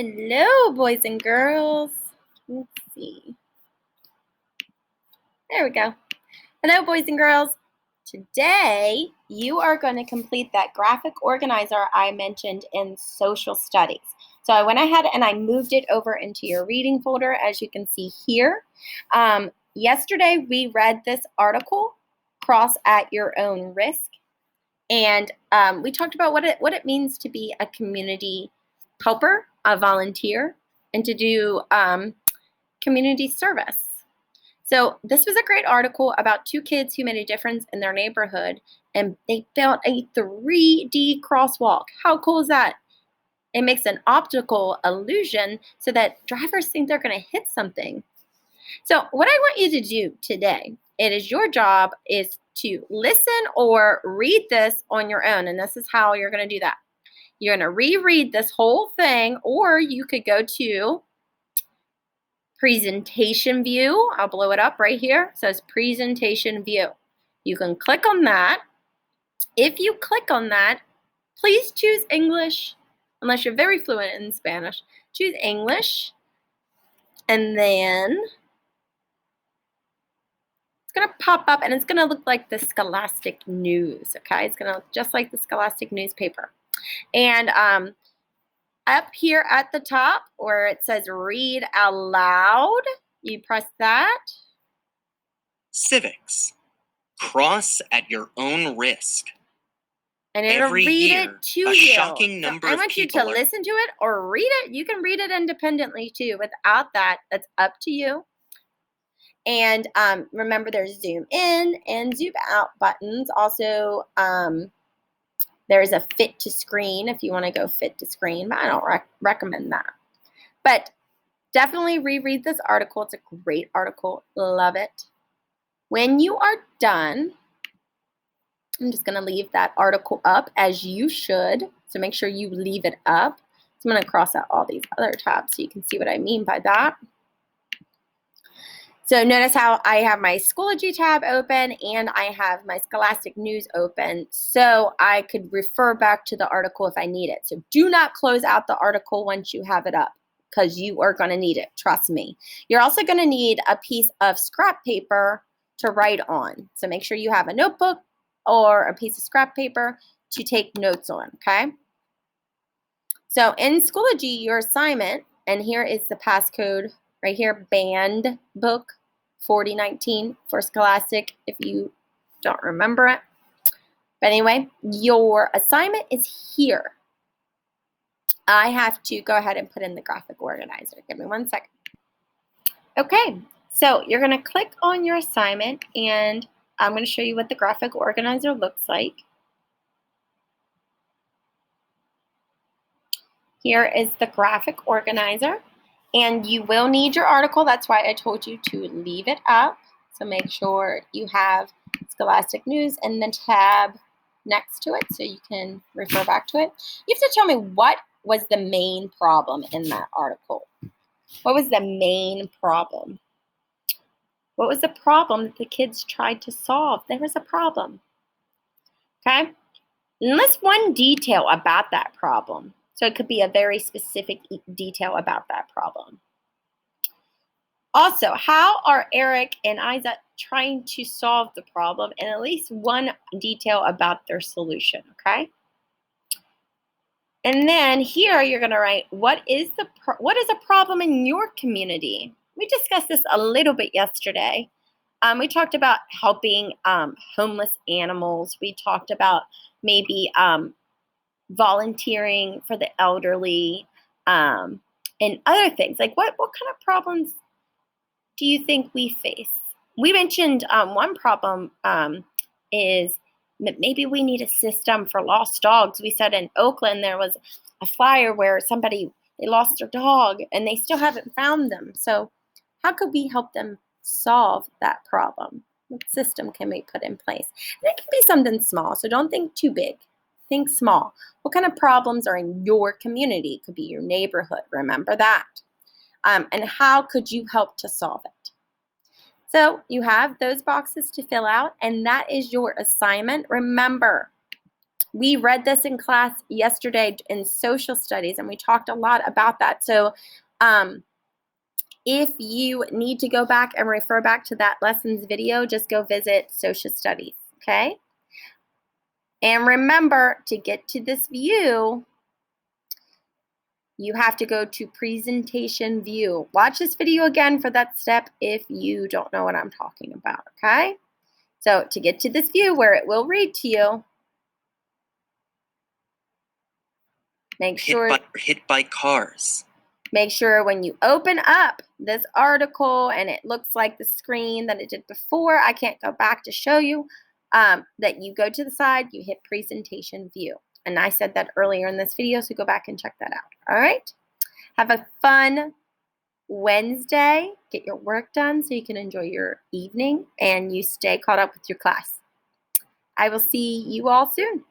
Hello, boys and girls. Let's see. There we go. Hello, boys and girls. Today, you are going to complete that graphic organizer I mentioned in social studies. So I went ahead and I moved it over into your reading folder, as you can see here. Yesterday, we read this article, Cross at Your Own Risk. And we talked about what it means to be a community helper, a volunteer, and to do community service. So this was a great article about two kids who made a difference in their neighborhood, and they built a 3D crosswalk. How cool is that? It makes an optical illusion so that drivers think they're going to hit something. So what I want you to do today, it is your job is to listen or read this on your own, and this is how you're going to do that. You're going to reread this whole thing, or you could go to presentation view. I'll blow it up right here. It says presentation view. You can click on that. If you click on that, please choose English, unless you're very fluent in Spanish. Choose English, and then it's going to pop up, and it's going to look like the Scholastic News, okay? It's going to look just like the Scholastic newspaper. And up here at the top where it says read out loud, you press that. Civics. Cross at your own risk. And it'll Every read year, it to a you. shocking number I of want you people to listen to it or read it. You can read it independently too. Without that, that's up to you. And remember, there's zoom in and zoom out buttons. Also, there's a fit to screen if you want to go fit to screen, but I don't recommend that. But definitely reread this article. It's a great article. Love it. When you are done, I'm just going to leave that article up as you should. So make sure you leave it up. So I'm going to cross out all these other tabs so you can see what I mean by that. So notice how I have my Schoology tab open and I have my Scholastic News open, so I could refer back to the article if I need it. So do not close out the article once you have it up, because you are going to need it, trust me. You're also going to need a piece of scrap paper to write on. So make sure you have a notebook or a piece of scrap paper to take notes on, okay? So in Schoology, your assignment, and here is the passcode right here, band book 4019 for Scholastic, if you don't remember it. But anyway, your assignment is here. I have to go ahead and put in the graphic organizer. Give me 1 second. Okay, so you're going to click on your assignment, and I'm going to show you what the graphic organizer looks like. Here is the graphic organizer. And you will need your article. That's why I told you to leave it up. So make sure you have Scholastic News and the tab next to it so you can refer back to it. You have to tell me what was the main problem in that article. What was the main problem? What was the problem that the kids tried to solve? There was a problem. Okay? List one detail about that problem. So it could be a very specific detail about that problem. Also, how are Eric and Isa trying to solve the problem, and at least one detail about their solution, okay? And then here you're going to write, what is a problem in your community? We discussed this a little bit yesterday. We talked about helping homeless animals. We talked about maybe volunteering for the elderly, and other things. Like what kind of problems do you think we face? We mentioned one problem is maybe we need a system for lost dogs. We said in Oakland there was a flyer where they lost their dog and they still haven't found them. So how could we help them solve that problem? What system can we put in place? And it can be something small, so don't think too big. Think small. What kind of problems are in your community? It could be your neighborhood. Remember that. And how could you help to solve it? So you have those boxes to fill out, and that is your assignment. Remember, We read this in class yesterday in social studies, and we talked a lot about that. So if you need to go back and refer back to that lessons video, just go visit social studies, okay? And remember, to get to this view, you have to go to presentation view. Watch this video again for that step if you don't know what I'm talking about, okay? So to get to this view where it will read to you, make sure hit by cars. Make sure when you open up this article and it looks like the screen that it did before, I can't go back to show you, that you go to the side, you hit presentation view. And I said that earlier in this video, so go back and check that out. All right? Have a fun Wednesday. Get your work done so you can enjoy your evening and you stay caught up with your class. I will see you all soon.